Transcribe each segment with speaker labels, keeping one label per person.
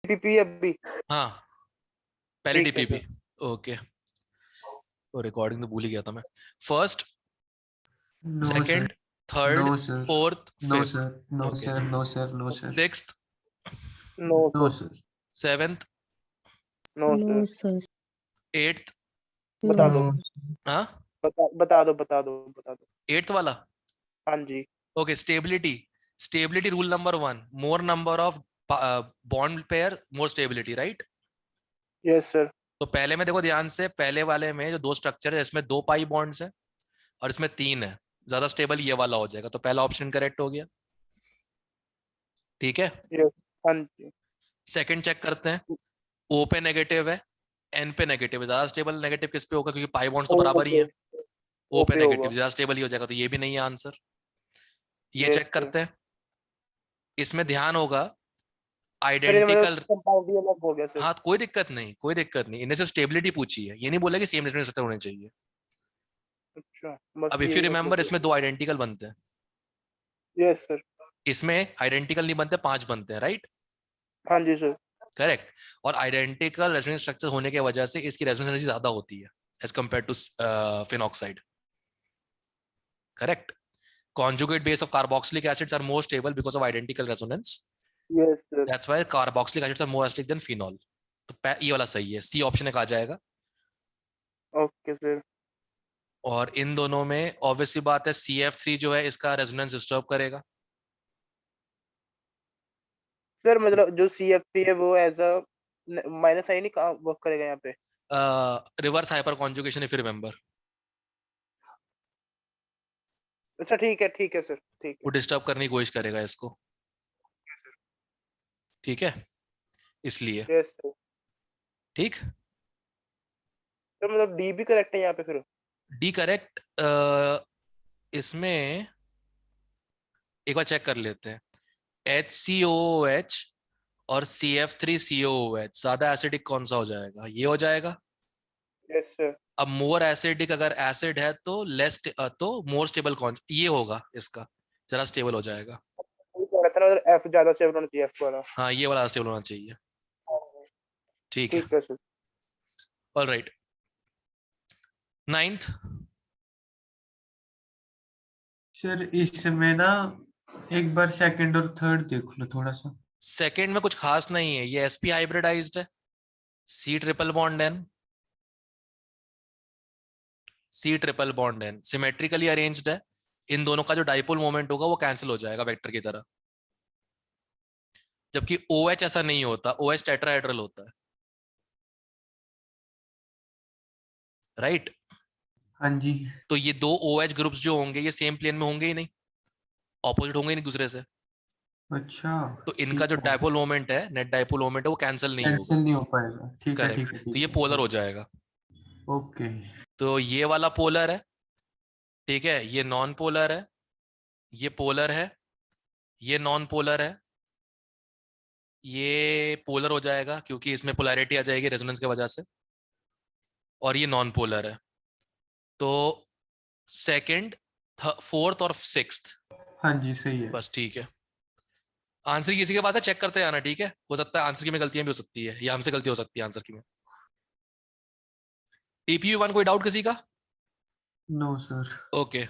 Speaker 1: TPP अभी?
Speaker 2: हाँ पहले
Speaker 1: ठीक है
Speaker 2: टीपीपी।
Speaker 1: सर।
Speaker 2: ओके, तो रिकॉर्डिंग तो भूल ही गया था मैं। First,
Speaker 3: no sir,
Speaker 2: second,
Speaker 3: no
Speaker 2: third,
Speaker 3: sir,
Speaker 2: fourth,
Speaker 3: no
Speaker 2: fifth.
Speaker 3: Sir, no
Speaker 2: okay,
Speaker 3: sir, no sir, no sir,
Speaker 2: sixth,
Speaker 1: no
Speaker 3: no
Speaker 1: sir.
Speaker 3: Sir,
Speaker 2: seventh,
Speaker 1: no
Speaker 4: no
Speaker 1: sir.
Speaker 4: Sir.
Speaker 2: Eighth.
Speaker 1: बता
Speaker 4: no
Speaker 1: दो,
Speaker 2: हाँ
Speaker 1: बता दो, बता दो, बता दो।
Speaker 2: एट्थ वाला।
Speaker 1: हाँ जी।
Speaker 2: Okay, stability. Stability rule number 1, more number of bond pair more stability, right?
Speaker 1: Yes sir.
Speaker 2: तो पहले में देखो ध्यान से, पहले वाले में जो दो स्ट्रक्चर है इसमें 2 पाई बॉन्ड्स है और इसमें 3 है, ज्यादा स्टेबल ये वाला हो जाएगा, तो पहला ऑप्शन करेक्ट हो गया। ठीक है,
Speaker 1: यस। हाँ जी।
Speaker 2: सेकंड चेक करते हैं। ओ पे नेगेटिव है, एन पे नेगेटिव है, ज्यादा स्टेबल नेगेटिव किस पे होगा, क्योंकि पाई बॉन्ड्स तो बराबर ही है। ओ पे
Speaker 1: ओपे
Speaker 2: नेगेटिव
Speaker 1: होगा।
Speaker 2: ज्यादा स्टेबल ही हो जाएगा, तो ये भी नहीं है आंसर। ये
Speaker 1: यस
Speaker 2: चेक
Speaker 1: सर।
Speaker 2: करते हैं, इसमें ध्यान होगा
Speaker 1: सर ये मतलब
Speaker 2: आइडेंटिकल।
Speaker 1: कंपाउंड ही अलग हो गया सर।
Speaker 2: हाँ कोई दिक्कत नहीं, कोई दिक्कत नहीं, इन्हें सिर्फ स्टेबिलिटी पूछी है, ये नहीं बोला कि सेम रेजोनेंस स्ट्रक्चर होने चाहिए।
Speaker 1: अच्छा, बस
Speaker 2: अब इफ यू
Speaker 1: यही
Speaker 2: रिमेंबर,
Speaker 1: मतलब।
Speaker 2: इसमें 2 आइडेंटिकल बनते हैं,
Speaker 1: यस सर।
Speaker 2: इसमें आइडेंटिकल नहीं बनते, 5 बनते हैं, राइट?
Speaker 1: हाँ जी सर।
Speaker 2: करेक्ट। और आइडेंटिकल रेजोनेंस स्ट्रक्चर होने की वजह से इसकी रेजोनेंस एनर्जी ज्यादा होती है as compare to phenoxide. Correct. Conjugate base of carboxylic acids are more stable because of identical resonance.
Speaker 1: Yes sir.
Speaker 2: That's why carboxylic acids are more acidic than phenol. तो ये वाला सही है, सी ऑप्शन एक आ जाएगा।
Speaker 1: Okay sir.
Speaker 2: और इन दोनों में ऑब्वियस सी बात है, CF3 जो है इसका रेजोनेंस डिस्टर्ब करेगा।
Speaker 1: सर मतलब जो CF3 है वो एज अ माइनस साइन ही वर्क करेगा यहाँ पे?
Speaker 2: Reverse hyper conjugation if you remember,
Speaker 1: अच्छा ठीक है सर, ठीक
Speaker 2: वो
Speaker 1: है।
Speaker 2: डिस्टर्ब करने की कोशिश करेगा इसको। ठीक है, इसलिए।
Speaker 1: Yes sir.
Speaker 2: ठीक,
Speaker 1: सर मतलब डी भी करेक्ट है यहाँ पे फिर?
Speaker 2: D correct. इसमें एक बार चेक कर लेते हैं, HCOOH और CF3COOH ज्यादा एसिडिक कौन सा हो जाएगा? ये हो जाएगा।
Speaker 1: Yes sir.
Speaker 2: अब मोर एसिडिक अगर एसिड है तो लेस, तो मोर स्टेबल कौन, ये होगा इसका, जरा स्टेबल हो जाएगा।
Speaker 1: वही कह रहा था ना, एफ ज्यादा स्टेबल होना चाहिए, एफ वाला।
Speaker 2: हाँ ये वाला स्टेबल होना चाहिए। ठीक है,
Speaker 1: ठीक है sir.
Speaker 2: All right. Ninth,
Speaker 3: sir इसमें ना एक बार सेकंड और थर्ड देख लो थोड़ा सा।
Speaker 2: सेकेंड में कुछ खास नहीं है, ये sp हाइब्रिडाइज्ड है, C triple bond N, C triple bond N symmetrically arranged है। इन दोनों का जो डाइपोल मोमेंट होगा वो कैंसिल हो जाएगा वेक्टर की तरह, जबकि OH ऐसा नहीं होता, OH टेट्राहेड्रल होता है, राइट?
Speaker 3: हाँ जी।
Speaker 2: तो ये दो OH ग्रुप्स जो होंगे ये सेम प्लेन में होंगे ही नहीं, ऑपोजिट होंगे ही नहीं दूसरे से।
Speaker 3: अच्छा
Speaker 2: तो इनका
Speaker 3: ठीक
Speaker 2: जो
Speaker 3: है,
Speaker 2: डाइपोल मोमेंट है, नेट डाइपोल मोमेंट है, वो कैंसिल नहीं
Speaker 3: कैंसिल
Speaker 2: होगा।
Speaker 3: नहीं हो पाएगा। ठीक है, ठीक
Speaker 2: करेक्ट,
Speaker 3: है,
Speaker 2: तो ये
Speaker 3: ठीक है,
Speaker 2: पोलर हो
Speaker 3: समझ।
Speaker 2: जाएगा।
Speaker 3: ओके।
Speaker 2: तो ये वाला पोलर है, ठीक है, ये नॉन पोलर है, ये पोलर है, ये नॉन पोलर है, ये पोलर हो जाएगा क्योंकि इसमें पोलैरिटी आ जाएगी रेजोनेंस की वजह से, और ये नॉन पोलर है। तो सेकंड, फोर्थ और सिक्स्थ,
Speaker 3: हाँ जी सही है।
Speaker 2: बस ठीक है। आंसर किसी के पास है, चेक करते आना, ठीक है? हो सकता है आंसर की में गलतियां भी हो सकती है, या हमसे गलती हो सकती है आंसर की में। TPP1 कोई डाउट किसी का?
Speaker 3: No sir.
Speaker 2: Okay,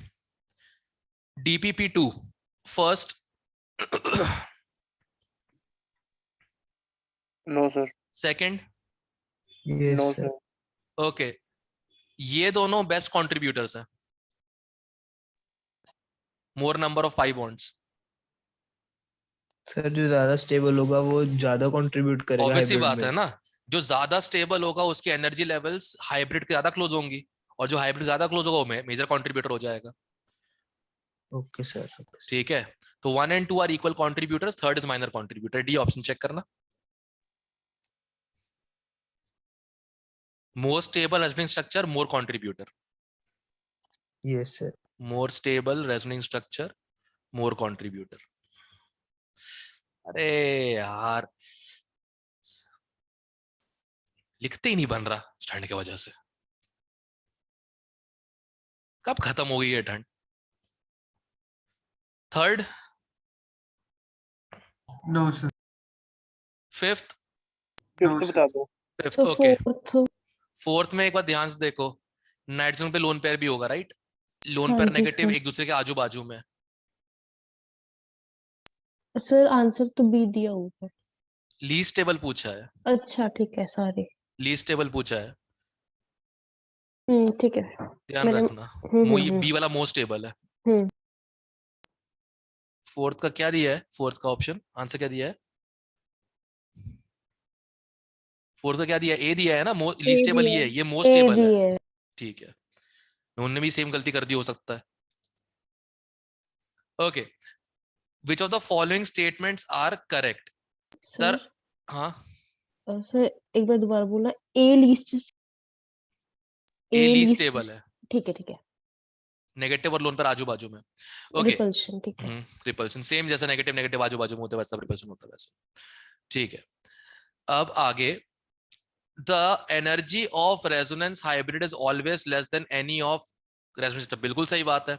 Speaker 2: DPP2 first,
Speaker 1: no sir.
Speaker 2: Second,
Speaker 4: yes
Speaker 1: no
Speaker 4: sir.
Speaker 1: Sir.
Speaker 2: Okay, ये दोनों बेस्ट कंट्रीब्यूटर्स हैं, more number of pi bonds.
Speaker 4: Sir जो ज्यादा स्टेबल होगा वो ज्यादा कंट्रीब्यूट करेगा
Speaker 2: ऑब्वियसली
Speaker 4: हाइब्रिड
Speaker 2: बात
Speaker 4: में।
Speaker 2: है ना, जो ज्यादा स्टेबल होगा उसकी एनर्जी लेवल्स हाइब्रिड के ज्यादा क्लोज होंगी, और जो हाइब्रिड ज्यादा क्लोज होगा वो मेजर कंट्रीब्यूटर हो जाएगा।
Speaker 4: Okay sir, okay sir.
Speaker 2: ठीक है, तो 1 and 2 are equal contributors, third is minor contributor. D option check करना। More stable resonance structure more contributor,
Speaker 4: yes sir.
Speaker 2: More stable resonance structure more contributor. अरे यार, लिखते ही नहीं बन रहा ठंड की वजह से। कब खत्म हो गई है ठंड? Third,
Speaker 3: no sir.
Speaker 2: Fifth,
Speaker 1: fifth बता दो।
Speaker 2: फिफ्थ,
Speaker 5: तो
Speaker 2: ओके।
Speaker 5: फोर्थ।
Speaker 2: फोर्थ में एक बार ध्यान से देखो, नाइट्रोजन पे लोन पेयर भी होगा, राइट? लोन
Speaker 5: हाँ
Speaker 2: पेयर
Speaker 5: जी
Speaker 2: नेगेटिव
Speaker 5: सर।
Speaker 2: एक दूसरे के आजू बाजू में।
Speaker 5: सर आंसर तो बी दिया ऊपर।
Speaker 2: लीस्ट टेबल पूछा है,
Speaker 5: अच्छा ठीक है, सॉरी।
Speaker 2: लीस्ट टेबल पूछा है,
Speaker 5: ठीक है।
Speaker 2: ध्यान
Speaker 5: मैंने
Speaker 2: रखना। बी वाला मोस्ट टेबल है।
Speaker 5: हम्म।
Speaker 2: फोर्थ का क्या दिया है? फोर्थ का ऑप्शन आंसर क्या दिया है? फोर्थ का क्या दिया है? ए दिया है ना। लीस्ट टेबल ये है, ये मोस्ट
Speaker 5: ए
Speaker 2: टेबल
Speaker 5: दी
Speaker 2: है।
Speaker 5: है।
Speaker 2: ठीक है, उन्होंने भी सेम गलती कर दी, हो सकता है। Okay, which of the following statements are correct?
Speaker 5: Sir
Speaker 2: sir हाँ,
Speaker 5: सर एक बार दोबारा बोलना। A least.
Speaker 2: A least
Speaker 5: least.
Speaker 2: Table है,
Speaker 5: ठीक है ठीक है।
Speaker 2: नेगेटिव और लोन पर आजू बाजू में। ओके,
Speaker 5: रिपल्शन ठीक है।
Speaker 2: रिपल्शन सेम जैसा नेगेटिव नेगेटिव आजू बाजू में होता है वैसा रिपल्शन होता है वैसे। ठीक है, अब आगे, the energy of resonance hybrid is always less than any of resonance. बिल्कुल सही बात है,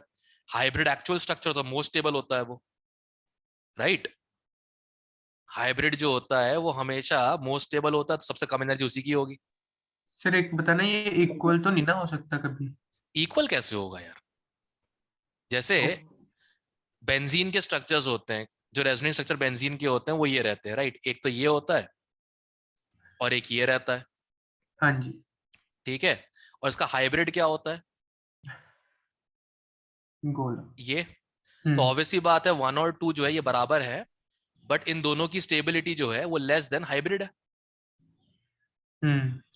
Speaker 2: हाइब्रिड एक्चुअल स्ट्रक्चर तो मोस्ट स्टेबल होता है वो, राइट? हाइब्रिड जो होता है वो हमेशा मोस्ट स्टेबल होता है, तो सबसे कम एनर्जी उसी की होगी।
Speaker 3: सर एक बताना, ये इक्वल तो नहीं ना हो सकता कभी?
Speaker 2: इक्वल कैसे होगा यार? जैसे बेंजीन के स्ट्रक्चर्स होते हैं, जो रेजोनेंस स्ट्रक्चर बेंजीन के होते हैं वो ये रहते हैं, राइट? एक तो ये होता है और एक ये रहता है,
Speaker 3: हाँ जी।
Speaker 2: ठीक है? और इसका हाइब्रिड क्या होता है?
Speaker 3: गोला।
Speaker 2: ये तो ऑब्वियसली बात है, 1 और 2 जो है ये बराबर है, बट इन दोनों की स्टेबिलिटी जो है वो लेस देन हाइब्रिड है।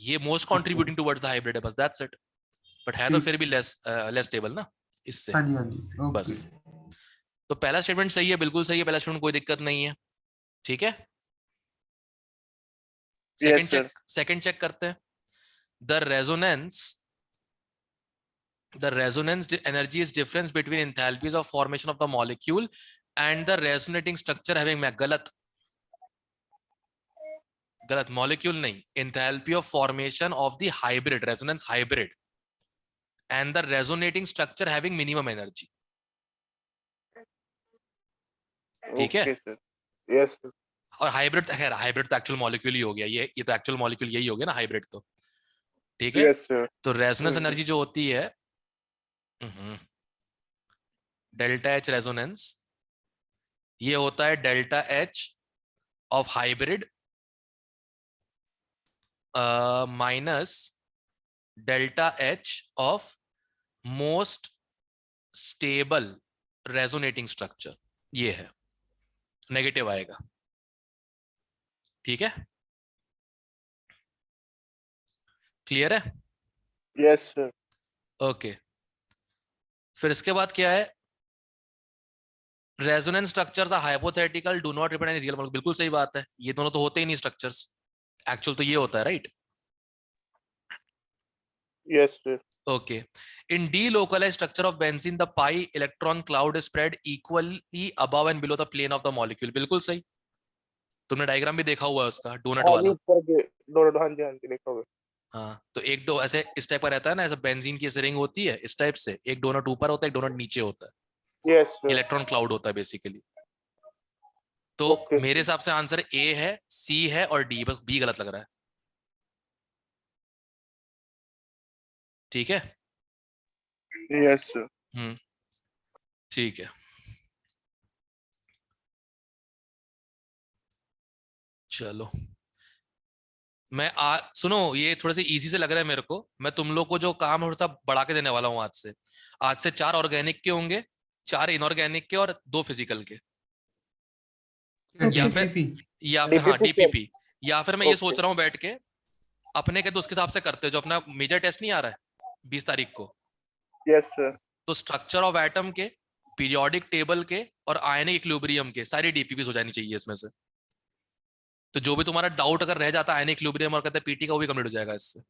Speaker 2: ये most contributing towards the hybrid है, बस दैट्स इट। बट है तो फिर भी लेस स्टेबल ना इससे।
Speaker 3: हाँ जी हाँ जी,
Speaker 2: बस,
Speaker 3: ओके।
Speaker 2: तो पहला स्टेटमेंट सही है, बिल्कुल सही है पहला स्टेटमेंट, कोई दिक्कत नहीं है, ठीक है?
Speaker 1: Yes, sir.
Speaker 2: सेकंड चेक करते हैं। The resonance energy is difference between enthalpies of formation of the molecule and the resonating structure having गलत, molecule नहीं, enthalpy of formation of the hybrid resonance hybrid and the resonating structure having minimum energy। ठीक है?
Speaker 1: Okay, sir. Yes, sir.
Speaker 2: और hybrid, खैर hybrid तो actual molecule ही हो गया, ये तो एक्चुअल मॉलिक्यूल यही हो गया ना हाइब्रिड तो, ठीक है?
Speaker 1: Yes, sir.
Speaker 2: तो रेजोनेंस
Speaker 1: हम्म।
Speaker 2: एनर्जी जो होती है डेल्टा एच रेजोनेंस, ये होता है delta H of hybrid minus delta H of most stable resonating structure, ये है, नेगेटिव आएगा, ठीक है? क्लियर है?
Speaker 1: Yes, sir.
Speaker 2: ओके, फिर इसके बाद क्या है? Resonance structures are hypothetical, do not represent any real. बिल्कुल सही बात है, ये दोनों तो होते ही नहीं स्ट्रक्चर्स, एक्चुअल तो ये होता है, right?
Speaker 1: Yes, sir.
Speaker 2: Okay. In delocalized structure of benzene, the pi electron cloud is spread equally above and below the plane of the molecule। बिल्कुल सही, तुमने डायग्राम भी देखा हुआ है उसका, डोनट
Speaker 1: हाँ
Speaker 2: वाला।
Speaker 1: जी, ऊपर के डोनट, हाँ जी लिखा हुआ है।
Speaker 2: हाँ, तो एक डो ऐसे इस टाइप का रहता है ना, ऐसे बेंजीन की ऐसे रिंग होती है इस टाइप से, एक डोनट ऊपर होता है, एक डोनट नीचे होता है,
Speaker 1: Yes, sir.
Speaker 2: इलेक्ट्रॉन क्लाउड होता है बेसिकली। तो
Speaker 1: Okay,
Speaker 2: मेरे
Speaker 1: sir.
Speaker 2: हिसाब से आंसर ए है, सी है और डी, बस बी गलत लग रहा है, ठीक है?
Speaker 1: Yes, sir.
Speaker 2: ठीक है, चलो सुनो, ये थोड़े से इजी से लग रहा है मेरे को, मैं तुम लोग को जो काम है थोड़ा सा बढ़ा के देने वाला हूँ आज से 4 ऑर्गेनिक के होंगे, 4 इनऑर्गेनिक के और 2 फिजिकल के, या फिर हाँ
Speaker 1: DPP,
Speaker 2: डीपीपी, या फिर मैं ये
Speaker 1: Okay.
Speaker 2: सोच रहा हूँ बैठ के अपने के, तो उसके हिसाब से करते हैं, जो अपना मेजर टेस्ट नहीं आ रहा है 20 तारीख को,
Speaker 1: Yes, sir.
Speaker 2: तो स्ट्रक्चर ऑफ एटम के, पीरियोडिक टेबल के और आयनिक इक्विलिब्रियम के सारी डीपीपीस हो जानी चाहिए इसमें से। तो जो भी तुम्हारा डाउट अगर रह जाता है आयनिक इक्विलिब्रियम और कहते हैं पीटी का, वो भी कंप्लीट हो जाएगा इससे,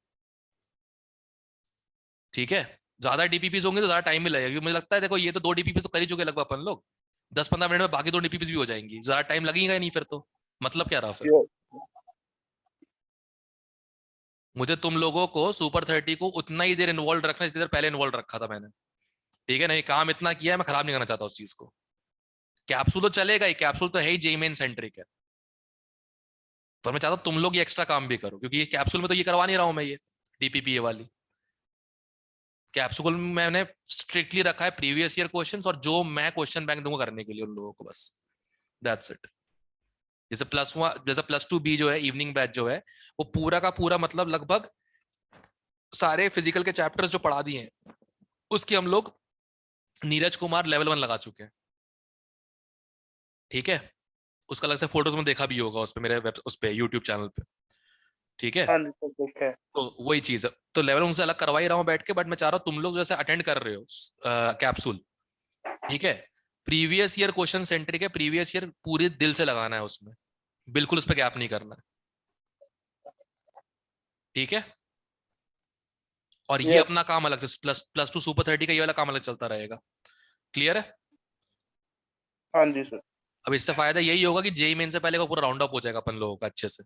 Speaker 2: ठीक है? ज्यादा डीपीपीस होंगे तो ज्यादा टाइम भी लगेगा, क्योंकि मुझे लगता है देखो ये तो 2 डीपीपीस तो कर ही चुके लगभग अपन लोग, 10-15 मिनट में बाकी 2 डीपीपीस भी हो जाएंगी, ज्यादा टाइम लगेगा ही नहीं फिर तो, मतलब क्या रहा फिर?
Speaker 1: Yes.
Speaker 2: मुझे तुम लोगों को सुपर 30 को उतना ही देर इन्वॉल्व रखना जितनी देर पहले इन्वॉल्व रखा था मैंने, ठीक है? नहीं, काम इतना किया है, मैं खराब नहीं करना चाहता उस चीज को। कैप्सूल तो चलेगा ही, कैप्सूल तो है ही जेई मेन सेंट्रिक है, पर मैं चाहता हूँ तुम लोग ये एक्स्ट्रा काम भी करो, क्योंकि ये कैप्सूल में तो ये करवा नहीं रहा हूं मैं, ये डीपीपीए वाली कैप्सूल में मैंने स्ट्रिक्टली रखा है प्रीवियस ईयर क्वेश्चंस, और जो मैं क्वेश्चन बैंक दूंगा करने के लिए उन लोगों को, बस दैट्स इट। जैसे प्लस 2 बी जो है, इवनिंग बैच जो है, वो पूरा का पूरा मतलब लगभग सारे फिजिकल के चैप्टर्स जो पढ़ा दिए हैं उसकी हम लोग नीरज कुमार लेवल 1 लगा चुके हैं। ठीक है, उसका अलग से फोटोज में देखा भी होगा उस पे, मेरे वेब उस पे यूट्यूब चैनल पे। ठीक है,
Speaker 1: हाँ जी सर, ठीक है।
Speaker 2: तो वही चीज है, तो लेवल उनसे अलग करवा ही रहा हूँ बैठ के, बट मैं चाह रहा हूँ तुम लोग जैसे अटेंड कर रहे हो कैप्सूल, ठीक है, प्रीवियस ईयर क्वेश्चन सेंट्रिक है, प्रीवियस ईयर पूरे दिल से लगाना है उसमें, बिल्कुल उस पर गैप नहीं करना है। ठीक है, और ये
Speaker 1: Yes.
Speaker 2: अपना काम अलग से प्लस 2 सुपर 30 का ये वाला काम अलग चलता रहेगा। क्लियर है?
Speaker 1: हाँ जी सर।
Speaker 2: अब इससे फायदा यही होगा कि जेई मेन से पहले का पूरा राउंड अप हो जाएगा अपन लोगों का अच्छे से।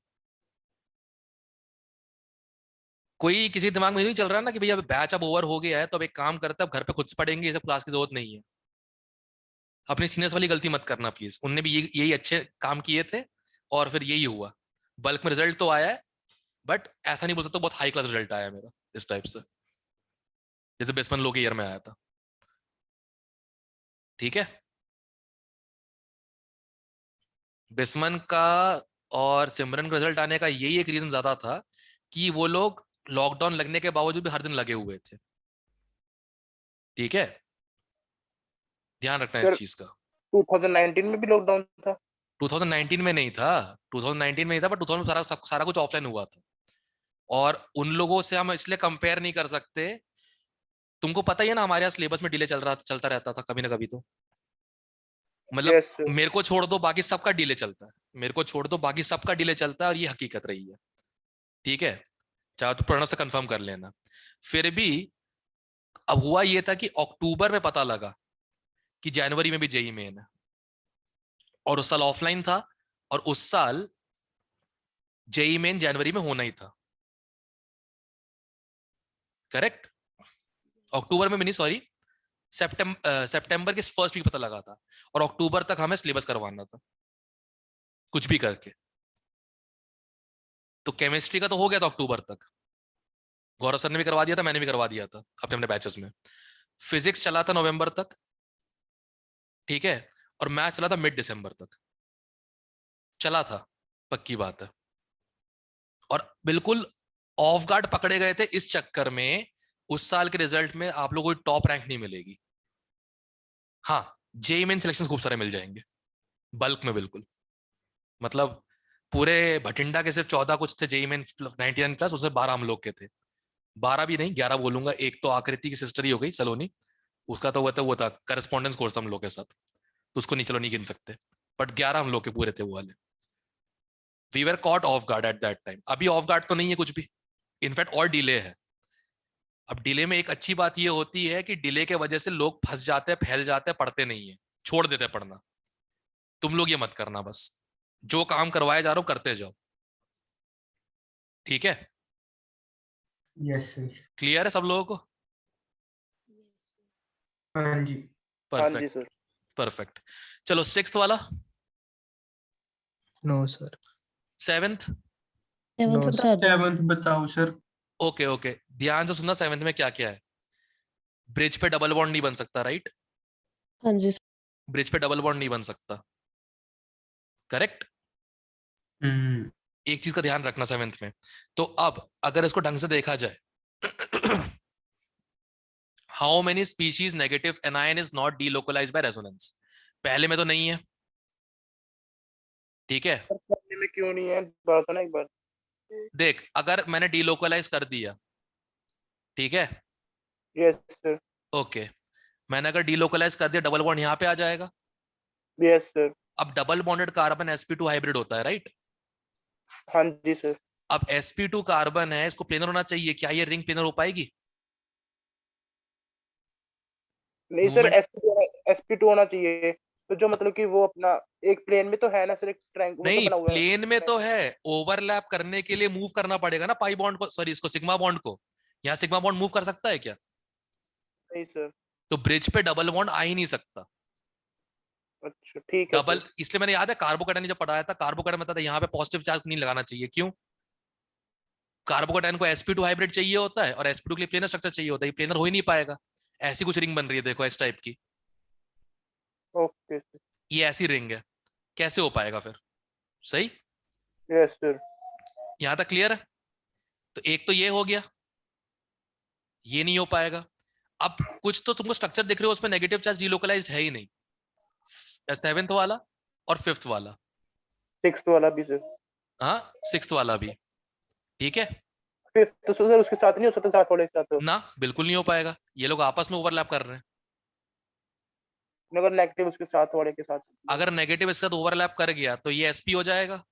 Speaker 2: कोई किसी दिमाग में नहीं चल रहा ना कि भैया बैच अब ओवर हो गया है तो अब एक काम करते हैं, अब घर पे खुद से पढ़ेंगे, ये सब क्लास की जरूरत नहीं है। अपने सीनियर्स वाली गलती मत करना प्लीज, उनने भी यही अच्छे काम किए थे और फिर यही हुआ। बल्क में रिजल्ट तो आया है, बट ऐसा नहीं बोल सकता बहुत हाई क्लास रिजल्ट आया मेरा इस टाइप से, जैसे बेसमन लो के ईयर में आया था। ठीक है, बेसमन का और सिमरन का रिजल्ट आने का यही एक रीजन ज्यादा था कि वो लोग लॉकडाउन लगने के बावजूद भी हर दिन लगे हुए थे। ठीक है, ध्यान रखना इस
Speaker 1: सर
Speaker 2: चीज का।
Speaker 1: 2019 में भी लॉकडाउन था?
Speaker 2: 2019 में नहीं था, 2019 में नहीं था, बट 2000 में सारा कुछ ऑफलाइन हुआ था। और उन लोगों से हम इसलिए कंपेयर नहीं कर सकते, तुमको पता ही है ना हमारे यहाँ सिलेबस में डिले चलता रहता था कभी ना कभी, तो मतलब
Speaker 1: Yes, sir.
Speaker 2: मेरे को छोड़ दो बाकी सबका डिले चलता है, मेरे को छोड़ दो बाकी सबका डिले चलता है, और ये हकीकत रही है। ठीक है, चाहे तो प्रणव से कंफर्म कर लेना। फिर भी अब हुआ ये था कि अक्टूबर में पता लगा कि जनवरी में भी जेई मेन है, और उस साल ऑफलाइन था, और उस साल जेई मेन जनवरी में होना ही था। करेक्ट, अक्टूबर में भी नहीं, सॉरी, सितंबर के फर्स्ट वीक पता लगा था, और अक्टूबर तक हमें सिलेबस करवाना था कुछ भी करके। तो केमिस्ट्री का तो हो गया था अक्टूबर तक, गौरव सर ने भी करवा दिया था, मैंने भी करवा दिया था अपने अपने बैचेस में। फिजिक्स चला था नवंबर तक, ठीक है, और मैथ चला था मिड दिसंबर तक, चला था, पक्की बात है। और बिल्कुल ऑफ गार्ड पकड़े गए थे इस चक्कर में, उस साल के रिजल्ट में आप लोगों को टॉप रैंक नहीं मिलेगी। हाँ, जेई मेन सिलेक्शन खूब सारे मिल जाएंगे बल्क में, बिल्कुल, मतलब पूरे भटिंडा के सिर्फ 14 कुछ थे जेई मेन 99 प्लस, उससे 12 हम लोग के थे, 12 भी नहीं 11 बोलूंगा, एक तो आकृति की सिस्टर ही हो गई सलोनी, उसका तो वो था करस्पॉन्डेंस कोर्स हम लोग के साथ, तो उसको नहीं, चलो नहीं गिन सकते, बट 11 हम लोग के पूरे थे वो वाले। We were caught off guard at that time. अभी ऑफ गार्ड तो नहीं है कुछ भी, इनफैक्ट और डिले है। अब डिले में एक अच्छी बात ये होती है कि डिले के वजह से लोग फंस जाते हैं, फैल जाते हैं, पढ़ते नहीं है, छोड़ देते हैं पढ़ना। तुम लोग ये मत करना, बस जो काम करवाए जा रहा हूं करते जाओ। ठीक है,
Speaker 3: यस सर।
Speaker 2: क्लियर है सब लोगों को?
Speaker 3: हाँ जी।
Speaker 1: हाँ जी
Speaker 2: परफेक्ट
Speaker 1: सर।
Speaker 2: परफेक्ट। चलो सिक्स्थ वाला,
Speaker 4: no sir.
Speaker 2: Seventh.
Speaker 5: Seventh
Speaker 4: No,
Speaker 5: बता दो।
Speaker 3: 7th बताओ सर।
Speaker 2: ओके ओके, ध्यान से सुनना, सेवेंथ में क्या क्या है। ब्रिज पे डबल बॉन्ड नहीं बन सकता, राइट?
Speaker 5: हाँ जी
Speaker 2: ब्रिज पे डबल बॉन्ड नहीं बन सकता, करेक्ट?
Speaker 3: हम्म।
Speaker 2: एक चीज का ध्यान रखना सेवेंथ में। तो अब अगर इसको ढंग से देखा जाए, how many species negative anion is not delocalised by resonance? पहले में तो नहीं है, ठीक है।
Speaker 1: सर पढ़ने में क्यों नहीं है, बताओ ना एक बार।
Speaker 2: देख, अगर मैंने डीलोकलाइज कर दिया, ठीक है,
Speaker 1: यस सर।
Speaker 2: ओके, मैंने अगर डीलोकलाइज कर दिया, डबल बॉन्ड यहाँ पे आ जाएगा।
Speaker 1: Yes sir.
Speaker 2: अब double bonded carbon sp2 hybrid होता है, राइट?
Speaker 1: हाँ जी सर।
Speaker 2: अब sp2 कार्बन है, इसको प्लेनर होना चाहिए, क्या ये रिंग प्लेनर हो पाएगी?
Speaker 1: नहीं सर,
Speaker 2: मूवमेंट
Speaker 1: sp2 होना चाहिए। तो जो मतलब कि वो अपना एक प्लेन में तो है ना सर, एक ट्रायंगल वो तो
Speaker 2: नहीं,
Speaker 1: बना हुआ है।
Speaker 2: प्लेन में तो है, ओवरलैप करने के लिए मूव करना पड़ेगा ना पाई बॉन्ड को, सॉरी इसको सिग्मा बॉन्ड को। यहाँ सिग्मा बॉन्ड मूव कर सकता है क्या?
Speaker 1: नहीं सर।
Speaker 2: तो ब्रिज पे डबल बॉन्ड आ ही नहीं सकता।
Speaker 1: अच्छा ठीक है
Speaker 2: डबल,
Speaker 1: सर।
Speaker 2: इसलिए मैंने याद है कार्बोकैटायन जब पढ़ाया था, कार्बोकैटायन बताया था यहाँ पे पॉजिटिव चार्ज नहीं लगाना चाहिए। क्यों? कार्बोकैटायन को sp2 हाइब्रिड चाहिए होता है, और sp2 के लिए प्लेनर स्ट्रक्चर चाहिए होता है, ये प्लेनर हो ही नहीं पाएगा। ऐसी कुछ रिंग बन रही है देखो, इस टाइप की,
Speaker 1: ओके सर।
Speaker 2: ये ऐसी रिंग है, कैसे हो पाएगा फिर? सही,
Speaker 1: यस सर।
Speaker 2: यहां तक क्लियर है? तो एक तो ये हो गया, ये नहीं हो पाएगा। अब कुछ तो तुमको स्ट्रक्चर दिख रहे हो उसमें नेगेटिव चार्ज डिलोकलाइज्ड है ही नहीं, 7th वाला और 5th वाला,
Speaker 1: 6th वाला भी सर।
Speaker 2: हाँ 6th वाला भी, ठीक है
Speaker 1: 5th तो सर उसके साथ नहीं हो सकता, साथ वाले के साथ हो।
Speaker 2: ना, बिल्कुल नहीं हो पाएगा, ये लोग आपस में ओवरलैप कर रहे हैं।
Speaker 1: अगर नेगेटिव उसके साथ वाले के साथ।
Speaker 2: अगर नेगेटिव इसके साथ ओवरलैप कर गया तो ये sp हो जाएगा।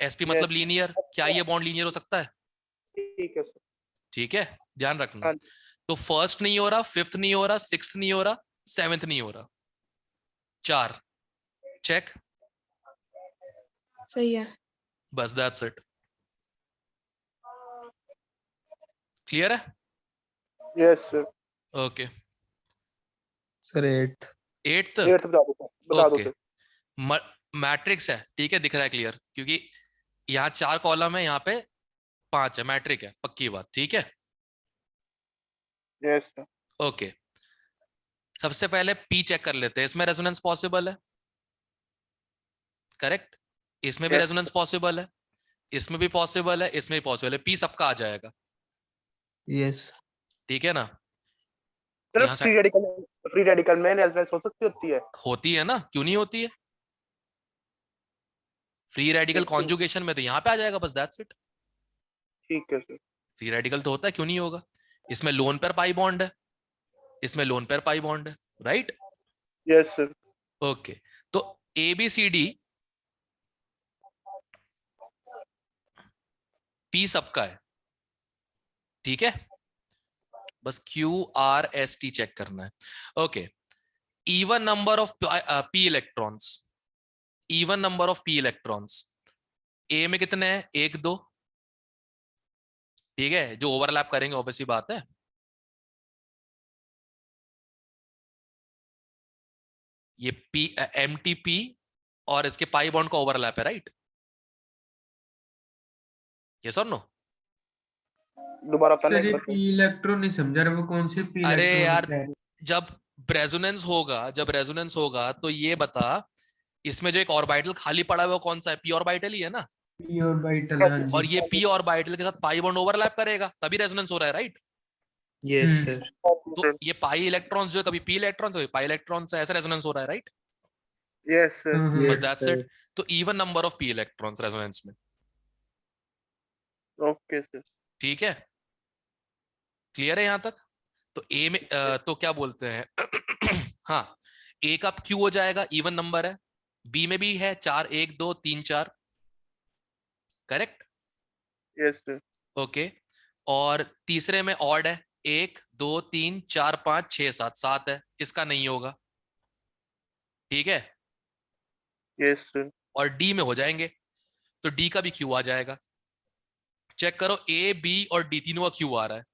Speaker 2: sp मतलब
Speaker 1: Yes.
Speaker 2: लीनियर, क्या ये बॉन्ड लीनियर हो सकता है?
Speaker 1: ठीक है सर।
Speaker 2: ठीक है, ध्यान रखना।
Speaker 1: हाँ।
Speaker 2: तो 1st नहीं हो रहा, 5th नहीं हो रहा, 6th नहीं हो रहा, 7th नहीं हो रहा, 4 चेक,
Speaker 5: सही है।
Speaker 2: बस दैट्स इट। क्लियर है?
Speaker 1: Yes sir.
Speaker 2: Okay.
Speaker 4: Sir 8th
Speaker 2: 8th
Speaker 1: 8th बता दो सर, बता दो
Speaker 2: ओके,
Speaker 1: सर।
Speaker 2: मैट्रिक्स है, ठीक है, दिख रहा है क्लियर, क्योंकि यहाँ 4 कॉलम है, यहाँ पे 5 है, मैट्रिक है, पक्की बात, ठीक है।
Speaker 1: Yes sir.
Speaker 2: ओके, सबसे पहले पी चेक कर लेते हैं, इसमें रेजोनेंस पॉसिबल है, करेक्ट, इसमें भी
Speaker 1: Yes.
Speaker 2: रेजोनेंस पॉसिबल है, इसमें भी पॉसिबल है, इसमें भी पॉसिबल है, पी सबका आ जाएगा,
Speaker 4: yes
Speaker 2: ठीक है ना।
Speaker 1: सर
Speaker 2: यहाँ से
Speaker 1: फ्री रेडिकल में रेजोनेंस हो सकती होती है।
Speaker 2: होती है ना, क्यों नहीं होती है? फ्री रेडिकल
Speaker 1: बिल्कुल।
Speaker 2: कॉन्जुगेशन में तो यहाँ पे आ जाएगा, बस दैट्स इट।
Speaker 1: ठीक है सर।
Speaker 2: फ्री रेडिकल तो होता है, क्यों नहीं होगा? इसमें लोन पेयर पाई बॉन्ड है, इसमें लोन पेयर पाई बॉन्ड है, राइट।
Speaker 1: Yes sir.
Speaker 2: ओके, तो A B C D P सबका है, ठीक है, बस Q R S T check करना है। Okay, even number of pi electrons, even number of pi electrons A में कितने हैं? 1 2, ठीक है, जो ओवरलैप करेंगे ऑब्वियसली बात है। ये पी एम टी पी और इसके पाई बॉन्ड का ओवरलैप है, राइट? यस और नो?
Speaker 1: दोबारा बताना
Speaker 3: सर
Speaker 1: एक
Speaker 3: ये
Speaker 1: बार।
Speaker 3: पी इलेक्ट्रॉन नहीं समझा रहा, वो कौन से पी
Speaker 2: अरे यार,
Speaker 3: इलेक्ट्रॉन?
Speaker 2: जब रेजोनेंस होगा, जब रेजोनेंस होगा तो ये बता, इसमें जो एक ऑर्बिटल खाली पड़ा हुआ है वो कौन सा है? पी ऑर्बिटल ही है ना,
Speaker 3: पी ऑर्बिटल, हाँ
Speaker 2: और
Speaker 3: जी।
Speaker 2: ये पी ऑर्बिटल के साथ पाई बॉन्ड ओवरलैप करेगा, तभी रेजोनेंस हो रहा है, राइट?
Speaker 4: yes
Speaker 3: हम्म।
Speaker 4: sir
Speaker 2: तो ये पाई इलेक्ट्रॉन्स जो है, कभी पी इलेक्ट्रॉन्स कभी पाई इलेक्ट्रॉन्स, ऐसा रेजोनेंस हो रहा है, राइट?
Speaker 1: Yes sir.
Speaker 2: बस
Speaker 4: yes
Speaker 2: दैट्स
Speaker 4: sir
Speaker 2: इट। तो even number of pi electrons resonance में,
Speaker 1: ओके सर।
Speaker 2: ठीक है, क्लियर है यहां तक? तो ए में तो क्या बोलते हैं हाँ, ए का क्यू हो जाएगा, इवन नंबर है, बी में भी है 4 1 2 3 4, करेक्ट,
Speaker 1: यस सर।
Speaker 2: ओके, और तीसरे में ऑड है, 1 2 3 4 5 6 7, 7 है, इसका नहीं होगा, ठीक है,
Speaker 1: यस सर।
Speaker 2: और डी में हो जाएंगे, तो डी का भी क्यू आ जाएगा। चेक करो, ए बी और डी तीनों का क्यू आ रहा है,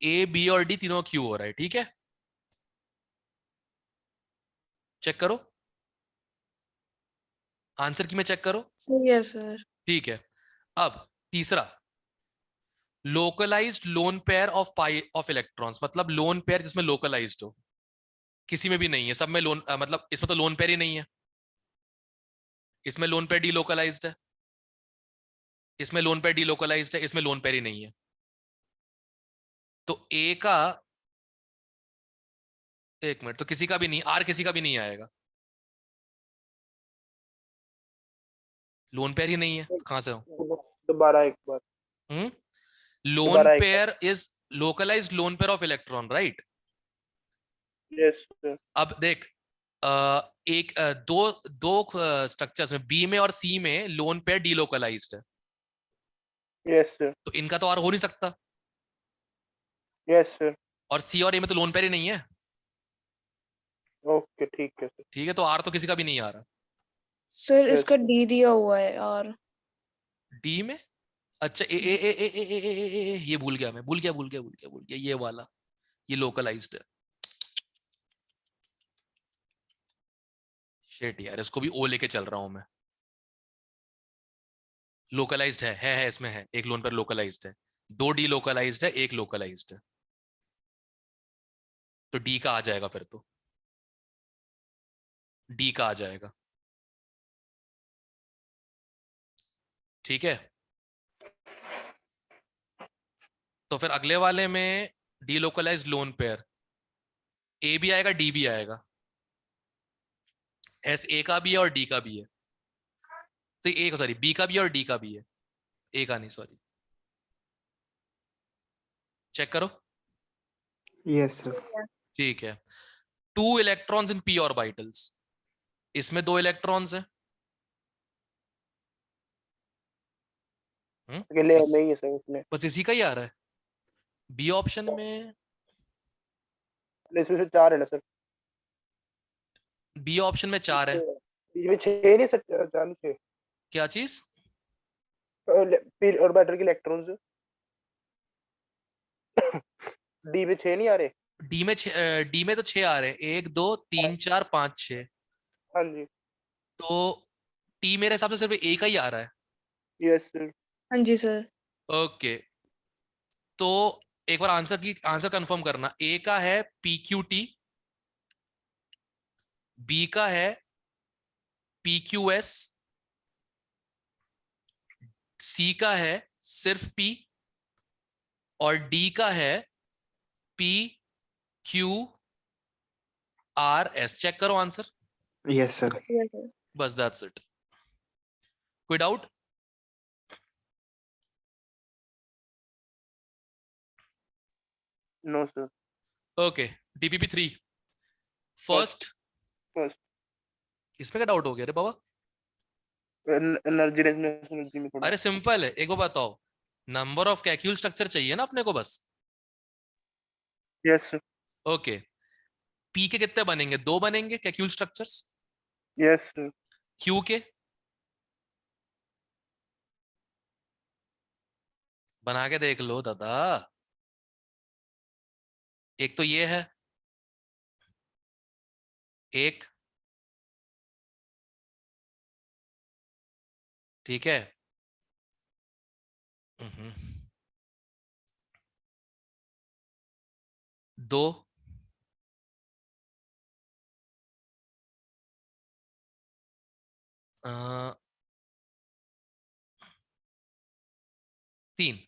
Speaker 2: ए बी और डी तीनों का क्यू हो रहा है, ठीक है, चेक करो, आंसर की में चेक करो,
Speaker 5: सही है सर।
Speaker 2: ठीक है। अब तीसरा, localised lone pair of pi of electrons, मतलब लोन पेयर जिसमें लोकलाइज्ड हो, किसी में भी नहीं है, सब में लोन मतलब इसमें तो लोन पेयर ही नहीं है, इसमें लोन पेयर डीलोकलाइज्ड है, इसमें लोन पेयर डीलोकलाइज्ड है, इसमें लोन पेयर ही नहीं है। तो ए का, एक मिनट, तो किसी का भी नहीं, आर किसी का भी नहीं आएगा, लोन पेयर ही नहीं है, कहां से हो?
Speaker 1: दोबारा एक बार।
Speaker 2: लोन
Speaker 1: दोबारा एक
Speaker 2: pair is localised lone pair of electron, right?
Speaker 1: Yes sir.
Speaker 2: अब देख, एक दो दो स्ट्रक्चर्स में, बी में और सी में लोन पेयर डीलोकलाइज्ड है,
Speaker 1: यस सर।
Speaker 2: तो इनका तो आर हो नहीं सकता,
Speaker 1: यस सर।
Speaker 2: और सी और ए में तो लोन पेयर ही नहीं है,
Speaker 1: ओके ठीक है सर।
Speaker 2: ठीक है, तो आर तो किसी का भी नहीं आ रहा।
Speaker 5: Sir
Speaker 1: Yes.
Speaker 5: इसका डी दिया हुआ है और
Speaker 2: डी में अच्छा ये भूल गया मैं, भूल गया ये वाला, ये लोकलाइज्ड है। शिट यार, इसको भी ओ लेके चल रहा हूं मैं। लोकलाइज्ड है इसमें है, एक लोन पर लोकलाइज्ड है, 2 डी लोकलाइज्ड है, 1 लोकलाइज्ड है, तो डी का आ जाएगा फिर, तो डी का आ जाएगा। ठीक है, तो फिर अगले वाले में डी लोकलाइज्ड लोन पेयर, ए भी आएगा डी भी आएगा, एस ए का भी है और डी का भी है, तो ए सॉरी बी का भी है और डी का भी है, ए का नहीं सॉरी, चेक करो।
Speaker 1: Yes sir.
Speaker 2: ठीक है, 2 इलेक्ट्रॉन्स इन पी ऑर्बिटल्स, इसमें 2 इलेक्ट्रॉन्स हैं।
Speaker 1: अकेले
Speaker 2: बस,
Speaker 1: नहीं है सर उसमें,
Speaker 2: बस इसी का ही आ रहा है। बी ऑप्शन में,
Speaker 1: इसमें से 4 है ना सर।
Speaker 2: बी ऑप्शन में 4 है।
Speaker 1: बीच में 6 नहीं सर, 4 नहीं 6।
Speaker 2: क्या चीज?
Speaker 1: पी ऑर्बिटल के इलेक्ट्रॉन्स डी में 6 नहीं आ रहे।
Speaker 2: डी में तो 6 आ रहे हैं, 1 2 3 4 5 6,
Speaker 1: हाँ जी।
Speaker 2: तो टी मेरे हिसाब से सिर्फ एक ही आ रहा है।
Speaker 1: Yes sir.
Speaker 5: हाँ जी सर।
Speaker 2: ओके, तो एक बार आंसर कंफर्म करना। ए का है पी क्यू टी, बी का है पी क्यू एस, सी का है सिर्फ पी, और डी का है P Q R S. Check करो आंसर।
Speaker 1: Yes sir.
Speaker 2: बस दैट्स इट। कोई doubt?
Speaker 1: No sir.
Speaker 2: Okay, DPP 3 first. इसमें क्या डाउट हो गया रे बाबा?
Speaker 1: एनर्जी रेजोनेंस एनर्जी में थोड़ा।
Speaker 2: अरे सिंपल है, एक बार बताओ, नंबर ऑफ कैक्यूल स्ट्रक्चर चाहिए ना अपने को बस।
Speaker 1: Yes sir.
Speaker 2: ओके, पी के कितने बनेंगे? 2 बनेंगे Kekulé structures.
Speaker 1: Yes sir.
Speaker 2: Q के बना के देख लो दादा। एक तो ये है, एक, ठीक है, 2, 3।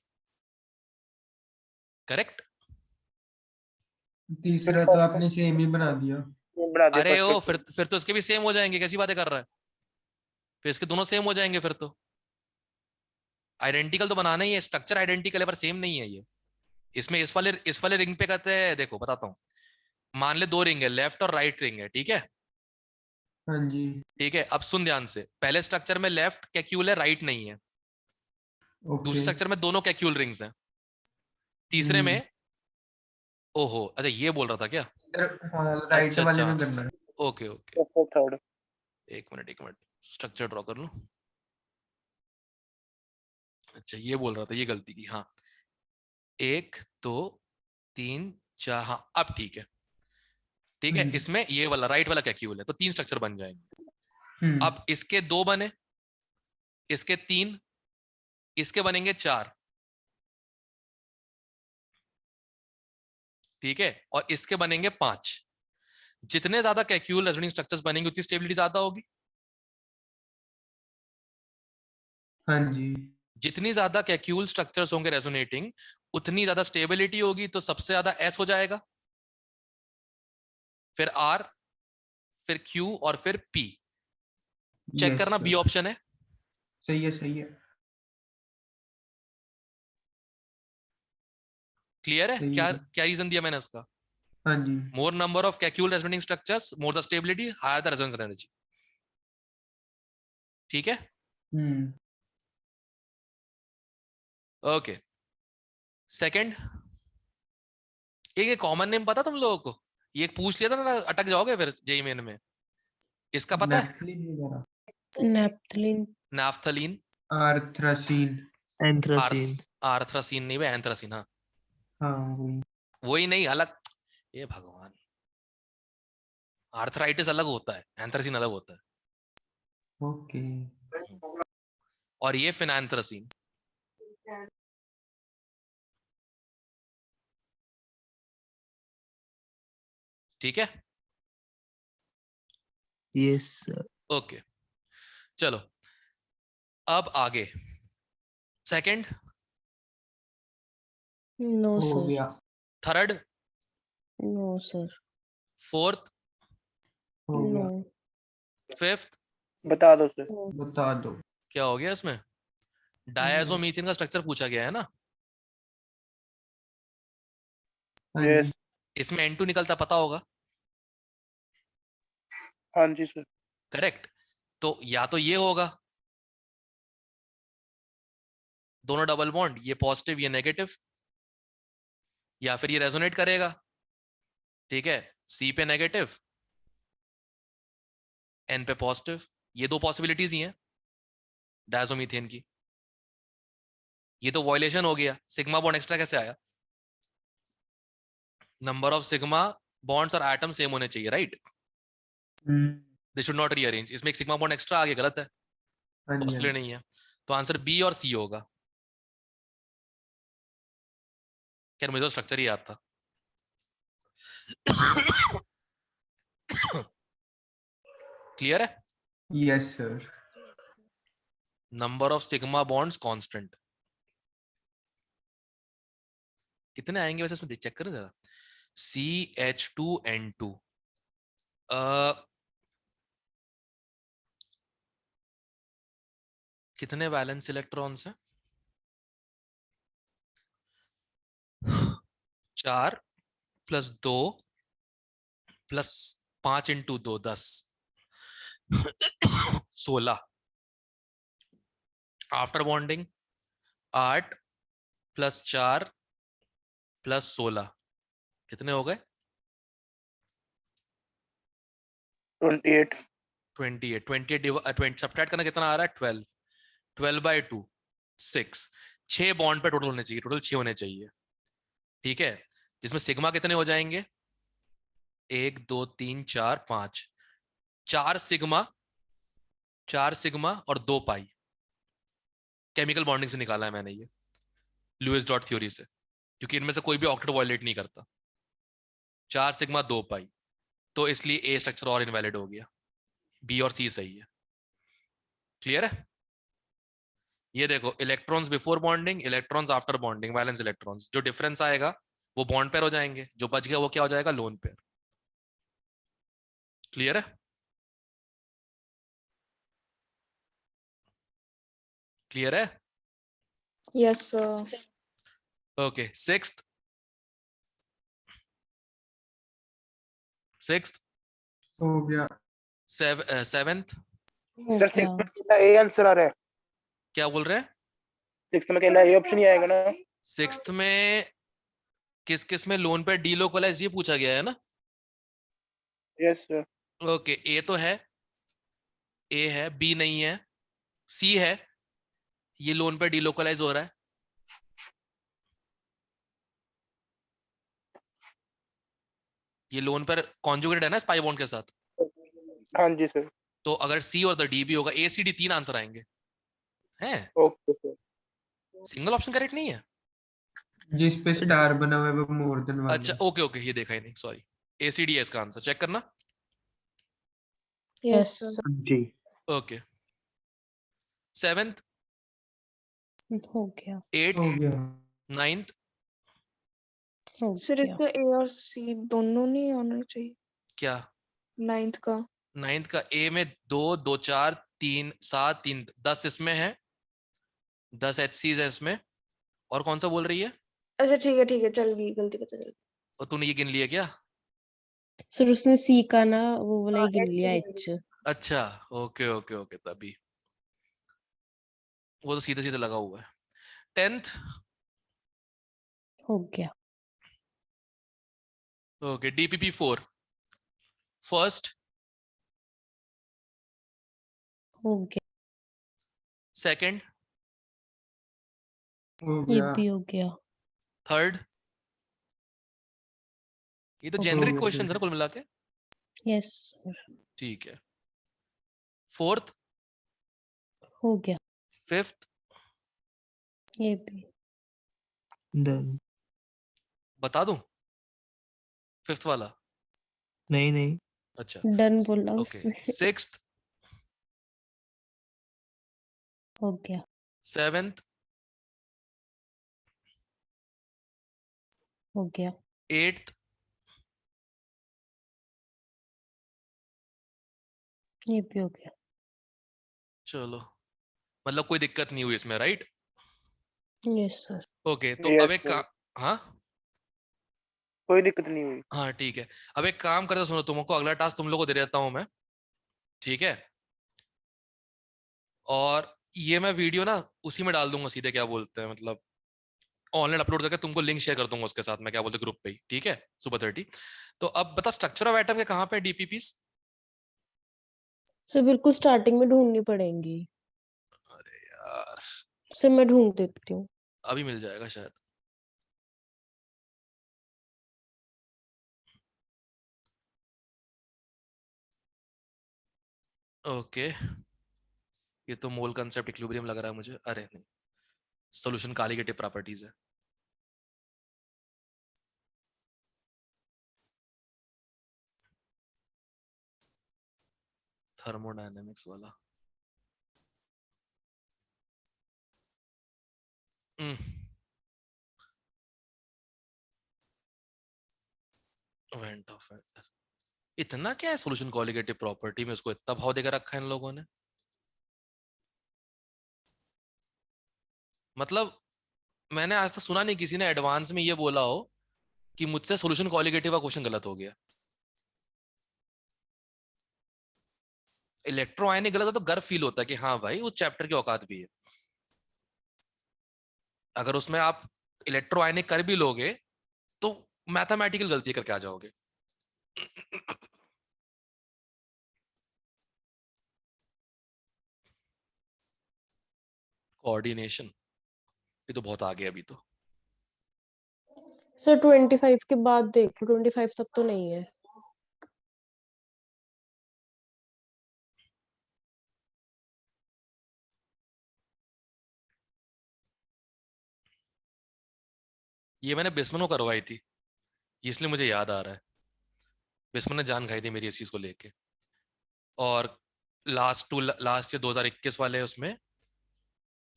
Speaker 2: करेक्ट।
Speaker 3: तीसरा तो आपने सेम ही बना दिया।
Speaker 1: बना दे
Speaker 2: अरे ओ,
Speaker 1: फर्स्ट।
Speaker 2: फिर तो इसके भी सेम हो जाएंगे, कैसी बातें कर रहा है? फिर इसके दोनों सेम हो जाएंगे फिर तो। आइडेंटिकल तो बनाना ही है, स्ट्रक्चर आइडेंटिकल है पर सेम नहीं है ये। इसमें इस वाले रिंग पे कहते हैं, देखो बताता हूँ, मान ले 2 रिंग है, लेफ्ट और राइट रिंग है, ठीक है।
Speaker 3: हाँ जी।
Speaker 2: ठीक है, अब सुन ध्यान से, पहले स्ट्रक्चर में लेफ्ट कैक्यूल है, राइट नहीं है।
Speaker 3: ओके।
Speaker 2: दूसरे स्ट्रक्चर में दोनों कैक्यूल रिंग्स हैं। तीसरे में, ओहो अच्छा ये बोल रहा था क्या?
Speaker 3: हाँ, राइट
Speaker 2: अच्छा
Speaker 3: वाले
Speaker 2: अच्छा,
Speaker 3: में करना है।
Speaker 2: Okay okay,
Speaker 1: third.
Speaker 2: एक मिनट स्ट्रक्चर ड्रॉ कर लूं। अच्छा ये बोल रहा था, ये गलती की। हाँ, 1 2 3 4, हाँ अब ठीक है। ठीक है, इसमें ये वाला राइट वाला कैक्यूल है, तो 3 स्ट्रक्चर बन जाएंगे। अब इसके 2 बने, इसके 3, इसके बनेंगे 4, ठीक है, और इसके बनेंगे 5। जितने ज्यादा कैक्यूल रेजोनेटिंग स्ट्रक्चर्स बनेंगे उतनी स्टेबिलिटी ज्यादा होगी।
Speaker 3: हाँ जी।
Speaker 2: जितनी ज्यादा कैक्यूल स्ट्रक्चर्स होंगे रेजोनेटिंग, उतनी ज्यादा स्टेबिलिटी होगी, तो सबसे ज्यादा एस हो जाएगा, फिर आर, फिर क्यू और फिर पी। चेक करना, बी ऑप्शन है।
Speaker 3: सही है, सही है।
Speaker 2: क्लियर है?
Speaker 3: सही
Speaker 2: क्या
Speaker 3: है।
Speaker 2: क्या रीजन दिया मैंने इसका?
Speaker 3: हाँ जी।
Speaker 2: More number of Kekule resonating structures, more the stability, higher the resonance energy. ठीक है, ओके। सेकंड, एक कॉमन नेम पता तुम लोगों को? ये पूछ लिया था ना, अटक जाओगे फिर जेईई मेन में। इसका पता है?
Speaker 3: नेफ्थलीन वगैरह।
Speaker 5: नैप्थलीन।
Speaker 2: नाफ्थलीन,
Speaker 3: आर्थ्रासीन।
Speaker 4: एंथ्रासीन।
Speaker 2: आर्थ्रासीन नहीं, वे एंथ्रासीन। हाँ
Speaker 3: हाँ वही।
Speaker 2: वही नहीं, अलग। ये भगवान, आर्थराइटिस अलग होता है, एंथ्रासीन अलग होता है,
Speaker 3: ओके।
Speaker 2: और ये फिनांथ्रासीन। ठीक है,
Speaker 4: यस सर।
Speaker 2: ओके चलो अब आगे। सेकंड,
Speaker 5: नो
Speaker 3: हो
Speaker 5: सर,
Speaker 3: गया।
Speaker 2: थर्ड,
Speaker 5: नो सर,
Speaker 2: फोर्थ,
Speaker 3: हो
Speaker 5: नो,
Speaker 3: गया।
Speaker 2: फिफ्थ।
Speaker 1: बता दो सर।
Speaker 5: नो,
Speaker 3: बता दो।
Speaker 2: क्या हो गया इसमें? डायज़ोमीथेन का स्ट्रक्चर पूछा गया है ना।
Speaker 3: हाँ
Speaker 1: यस।
Speaker 3: जी।
Speaker 2: इसमें N2 निकलता, पता होगा।
Speaker 1: हाँ जी सर।
Speaker 2: करेक्ट। तो या तो ये होगा, दोनों डबल बॉन्ड, ये पॉजिटिव ये नेगेटिव, या फिर ये रेजोनेट करेगा। ठीक है, C पे नेगेटिव, N पे पॉजिटिव। ये दो पॉसिबिलिटीज ही हैं डायज़ोमीथेन की। ये तो वॉयलेशन हो गया, सिग्मा बॉन्ड एक्स्ट्रा कैसे आया? नंबर ऑफ सिग्मा बॉन्ड्स और एटम सेम होने चाहिए, right? They should not rearrange. इसमें एक सिग्मा बॉन्ड एक्स्ट्रा आ गया, गलत है,
Speaker 3: हाँ जी।
Speaker 2: पॉसिबल नहीं है। तो आंसर बी और सी होगा। खैर मुझे तो स्ट्रक्चर ही याद था। क्लियर है?
Speaker 3: Yes sir.
Speaker 2: Number of sigma bonds constant कितने आएंगे वैसे इसमें, चेक करें जरा। CH2N2 कितने वैलेंस इलेक्ट्रॉन्स हैं? 4 + 2 + 5 × 2 10 16। आफ्टर बॉन्डिंग 8 + 4 + 16 कितने हो गए?
Speaker 1: 28।
Speaker 2: 28। 28 सब्ट्रैक्ट करना कितना आ रहा है? 12। 12/2 6। 6 बॉन्ड पे टोटल होने चाहिए, टोटल 6 होने चाहिए। ठीक है, जिसमें सिग्मा कितने हो जाएंगे? 1 2 3 4 5। 4 सिग्मा, 4 सिग्मा और 2 पाई। केमिकल बॉन्डिंग से निकाला है मैंने ये, लुईस डॉट थ्योरी से, क्योंकि इनमें से कोई भी ऑक्टेट वायलेट नहीं करता। 4 सिग्मा 2 पाई, तो इसलिए ए स्ट्रक्चर और इनवैलिड हो गया। बी और सी सही है। क्लियर है? ये देखो, electrons before bonding, electrons after bonding, valence electrons, जो डिफरेंस आएगा वो बॉन्ड पेयर हो जाएंगे, जो बच गया वो क्या हो जाएगा? Lone pair. क्लियर है? क्लियर है?
Speaker 6: Yes sir.
Speaker 2: Okay, sixth.
Speaker 3: हो गया।
Speaker 2: सेवेंथ।
Speaker 5: हो
Speaker 1: सर
Speaker 5: गया,
Speaker 1: 6 में कितना ए आंसर आ रहा है?
Speaker 2: क्या बोल रहे हैं?
Speaker 1: 6 में कहना ए ऑप्शन ही आएगा ना?
Speaker 2: सिक्स्थ में किस किस में लोन पेयर डीलोकलाइज्ड, ये पूछा गया है ना।
Speaker 1: Yes sir.
Speaker 2: ओके, ए तो है, ए है, बी नहीं है, सी है, ये लोन पेयर डीलोकलाइज हो रहा है। ये लोन पेयर कॉन्जुगेटेड है ना स्पाई बॉन्ड के साथ।
Speaker 1: हाँ जी सर।
Speaker 2: तो अगर सी और द डी भी होगा, ए सी डी 3 आंसर आएंगे हैं।
Speaker 1: Okay sir.
Speaker 2: Single option correct नहीं है।
Speaker 3: जिस पे स्टार बना हुआ है वो मोर देन वाला
Speaker 2: अच्छा
Speaker 3: है।
Speaker 2: ओके ओके, ये देखा ही नहीं, सॉरी। ए सी डी है इसका आंसर, चेक करना।
Speaker 6: Yes
Speaker 5: yes
Speaker 6: sir.
Speaker 3: जी।
Speaker 2: ओके, सेवेंथ,
Speaker 5: हो गया,
Speaker 3: हो
Speaker 2: एट्थ,
Speaker 3: गया।
Speaker 2: नाइन्थ।
Speaker 5: हो
Speaker 6: सर
Speaker 5: गया,
Speaker 6: इसका ए और सी दोनों नहीं होना चाहिए।
Speaker 2: क्या?
Speaker 6: 9th का।
Speaker 2: नाइन्थ का ए में 2 2 4 3 7 3 10 इसमें है, 10 HCs है इसमें। और कौन सा बोल रही है?
Speaker 6: अच्छा ठीक है, चल गई, गलती पता चल
Speaker 2: और तूने ये गिन लिया क्या?
Speaker 5: सर उसने सी का ना वो वाला ही
Speaker 6: हाँ,
Speaker 5: गिन
Speaker 6: H
Speaker 5: लिया,
Speaker 6: गिन
Speaker 5: एच।
Speaker 2: अच्छा ओके ओके ओके, तभी वो तो सीधे सीधे लगा हुआ है। 10th।
Speaker 5: हो गया,
Speaker 2: ओके, DPP4 फर्स्ट,
Speaker 5: हो गया,
Speaker 2: सेकंड,
Speaker 3: हो
Speaker 5: ये
Speaker 3: गया
Speaker 5: भी हो गया।
Speaker 2: थर्ड, ये तो
Speaker 5: हो
Speaker 2: जेनरिक
Speaker 3: गया
Speaker 2: क्वेश्चन है
Speaker 3: सर।
Speaker 2: ना कुल मिला के।
Speaker 5: यस सर,
Speaker 2: ठीक है। फोर्थ,
Speaker 5: हो गया।
Speaker 2: फिफ्थ,
Speaker 5: ये भी
Speaker 4: डन।
Speaker 2: बता दूं फिफ्थ वाला?
Speaker 4: नहीं नहीं।
Speaker 2: अच्छा
Speaker 5: डन बोला
Speaker 2: ओके।
Speaker 5: उसने।
Speaker 2: सिक्स्थ,
Speaker 5: हो गया।
Speaker 2: सेवेंथ,
Speaker 5: हो गया।
Speaker 2: एट्थ,
Speaker 5: ये भी हो गया।
Speaker 2: चलो मतलब कोई दिक्कत नहीं हुई इसमें, राइट?
Speaker 5: Yes sir.
Speaker 2: ओके तो अब
Speaker 1: यस
Speaker 2: एक
Speaker 1: सर,
Speaker 2: हाँ
Speaker 1: कोई दिक्कत नहीं हुई।
Speaker 2: हाँ ठीक है। अब एक काम करते, सुनो, तुमको अगला टास्क तुम लोग को दे देता हूँ मैं, ठीक है? और ये मैं वीडियो ना उसी में डाल दूंगा सीधे, क्या बोलते हैं मतलब ऑनलाइन अपलोड करके तुमको लिंक शेयर कर दूंगा उसके साथ में, क्या बोलते हैं, ग्रुप पे ही, ठीक है? सुपर 30। तो अब बता, स्ट्रक्चर ऑफ एटम के कहाँ पे डीपीपीस?
Speaker 5: सर बिल्कुल स्टार्टिंग में ढूंढनी पड़ेंगी।
Speaker 2: अरे यार,
Speaker 5: सर मैं ढूंढ देती हूँ।
Speaker 2: अभी मिल जाएगा शायद। ओके, ये तो मोल कंसेप्ट इक्विलिब्रियम लग रहा है मुझे। अरे नहीं, सॉल्यूशन कॉलीगेटिव प्रॉपर्टीज है। थर्मोडायनेमिक्स वाला। वेंट ऑफ वेक्टर, इतना क्या है सॉल्यूशन कॉलीगेटिव प्रॉपर्टी में, उसको इतना भाव देकर रखा है इन लोगों ने? मतलब मैंने आज तक सुना नहीं किसी ने एडवांस में ये बोला हो कि मुझसे सॉल्यूशन कॉलीगेटिव का क्वेश्चन गलत हो गया। इलेक्ट्रोआयनिक गलत हो तो गर्व फील होता है कि हाँ भाई उस चैप्टर की औकात भी है। अगर उसमें आप इलेक्ट्रोआयनिक कर भी लोगे तो मैथमेटिकल गलती करके आ जाओगे। कोऑर्डिनेशन, ये तो बहुत आगे है अभी तो।
Speaker 5: सर 25 के बाद देख लो, 25 तक तो नहीं है।
Speaker 2: ये मैंने बिस्मन को करवाई थी, इसलिए मुझे याद आ रहा है। बिस्मन ने जान खाई थी मेरी इस चीज को लेके। और लास्ट ईयर 2021 वाले उसमें,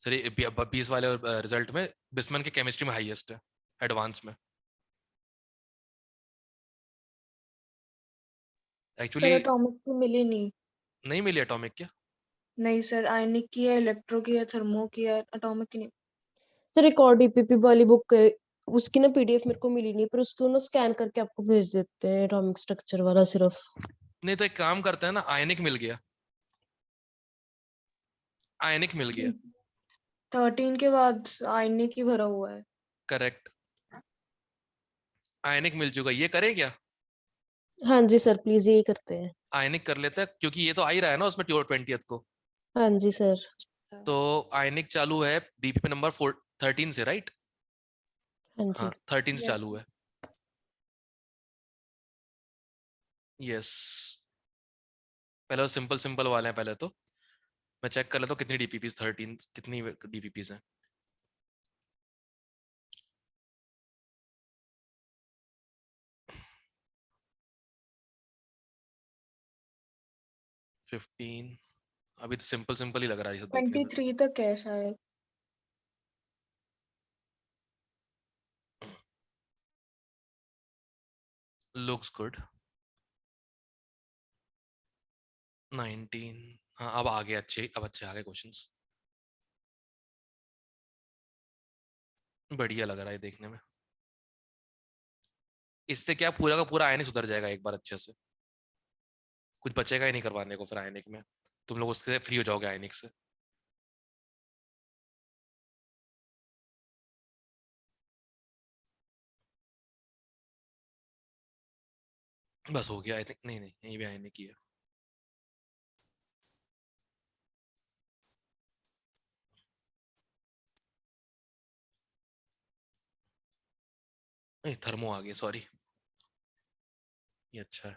Speaker 2: सॉरी 20 वाले रिजल्ट में बिस्मन की केमिस्ट्री में हाईएस्ट है एडवांस में।
Speaker 6: सर
Speaker 2: एक्चुअली
Speaker 6: एटॉमिक की मिली नहीं।
Speaker 2: नहीं मिली एटॉमिक क्या?
Speaker 6: नहीं सर, आयनिक की है, इलेक्ट्रो की है, थर्मो की है, एटॉमिक की नहीं।
Speaker 5: सर एक और डीपीपी वाली बुक है, उसकी ना पीडीएफ मेरे को मिली नहीं, पर उसको ना स्कैन करके आपको भेज देते हैं, एटॉमिक स्ट्रक्चर वाला सिर्फ।
Speaker 2: नहीं तो एक काम करते हैं ना, आयनिक मिल गया, आयनिक मिल गया।
Speaker 6: 13 के बाद आयनिक ही भरा हुआ है।
Speaker 2: करेक्ट, आयनिक मिल चुका, ये करें क्या?
Speaker 5: हाँ जी सर, प्लीज यही करते हैं।
Speaker 2: आयनिक कर लेते हैं, क्योंकि ये तो आ ही रहा है ना उसमें 20th को।
Speaker 5: हाँ जी सर।
Speaker 2: तो आयनिक चालू है डीपीपी नंबर 13 से, राइट?
Speaker 5: हाँ
Speaker 2: हाँ
Speaker 5: जी।
Speaker 2: 13 से
Speaker 6: Yes.
Speaker 2: चालू है। यस, पहले तो सिंपल सिंपल वाले हैं। पहले तो मैं चेक कर लेता हूँ कितनी डीपीपीज, 13 कितनी डीपीपीज हैं। फिफ्टीन, अभी तो सिंपल सिंपल ही लग रहा है ये सब देखने में।
Speaker 6: 23 तक है शायद।
Speaker 2: Looks good. 19, हाँ अब आगे अच्छे, अब अच्छे आगे क्वेश्चंस, बढ़िया लग रहा है देखने में। इससे क्या पूरा का पूरा आयनिक सुधर जाएगा एक बार अच्छे से, कुछ बचेगा ही नहीं करवाने को फिर आयनिक में, तुम लोग उससे फ्री हो जाओगे आयनिक से। बस हो गया आई थिंक। नहीं नहीं, यही भी आयनिक ही है। नहीं थर्मो आ गया, सॉरी, ये अच्छा है।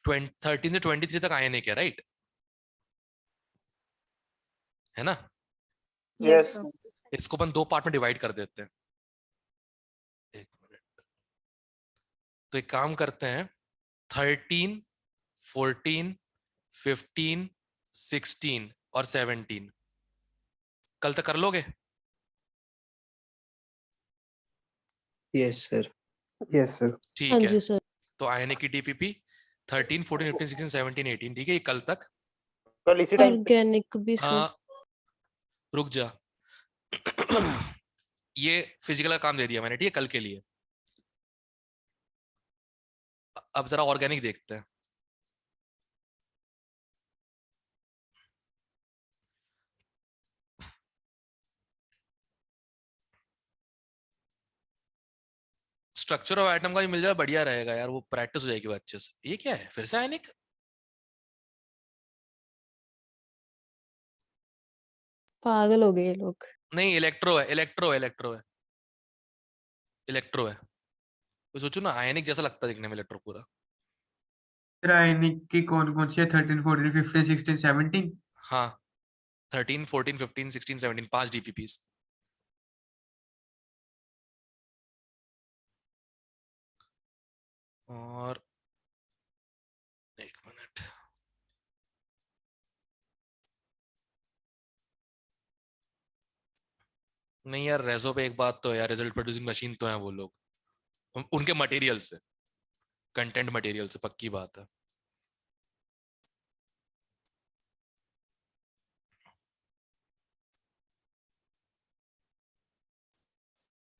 Speaker 2: 13 से 23 तक आयनिक है, राइट, है ना?
Speaker 6: Yes
Speaker 1: yes
Speaker 6: sir.
Speaker 2: इसको अपन दो पार्ट में डिवाइड कर देते हैं। एक मिनट, तो एक काम करते हैं, 13, 14, 15, 16 और 17 कल तक कर लोगे?
Speaker 4: Yes sir.
Speaker 1: Yes sir.
Speaker 5: हाँ
Speaker 2: ठीक है,
Speaker 5: जी सर।
Speaker 2: तो आयनिक की डीपीपी 13, 14, 15, 16, 17, 18, ठीक है, ये कल तक।
Speaker 1: कल इसी टाइम पे।
Speaker 5: ऑर्गेनिक भी सर।
Speaker 2: रुक जा। ये फिजिकल का काम दे दिया मैंने, ठीक है, कल के लिए। अब जरा ऑर्गेनिक देखते हैं। स्ट्रक्चर ऑफ एटम का भी मिल जाए बढ़िया रहेगा यार, वो प्रैक्टिस हो जाएगी वो अच्छे से। ये क्या है, फिर से आयनिक?
Speaker 5: पागल हो गए ये लोग।
Speaker 2: नहीं, इलेक्ट्रो है, इलेक्ट्रो है, इलेक्ट्रो है, इलेक्ट्रो है। तो सोचो ना, आयनिक जैसा लगता है दिखने में इलेक्ट्रो पूरा।
Speaker 3: फिर आयनिक की कौन कौन सी है? 13, 14, 15, 16, 17?
Speaker 2: हाँ, 13, 14, 15, 16, 17, 5 डीपीपीस। और एक मिनट, नहीं यार, रेजो पे एक बात तो है यार, रिजल्ट प्रोड्यूसिंग मशीन तो है वो लोग, उनके मटेरियल से, कंटेंट मटेरियल से पक्की बात है।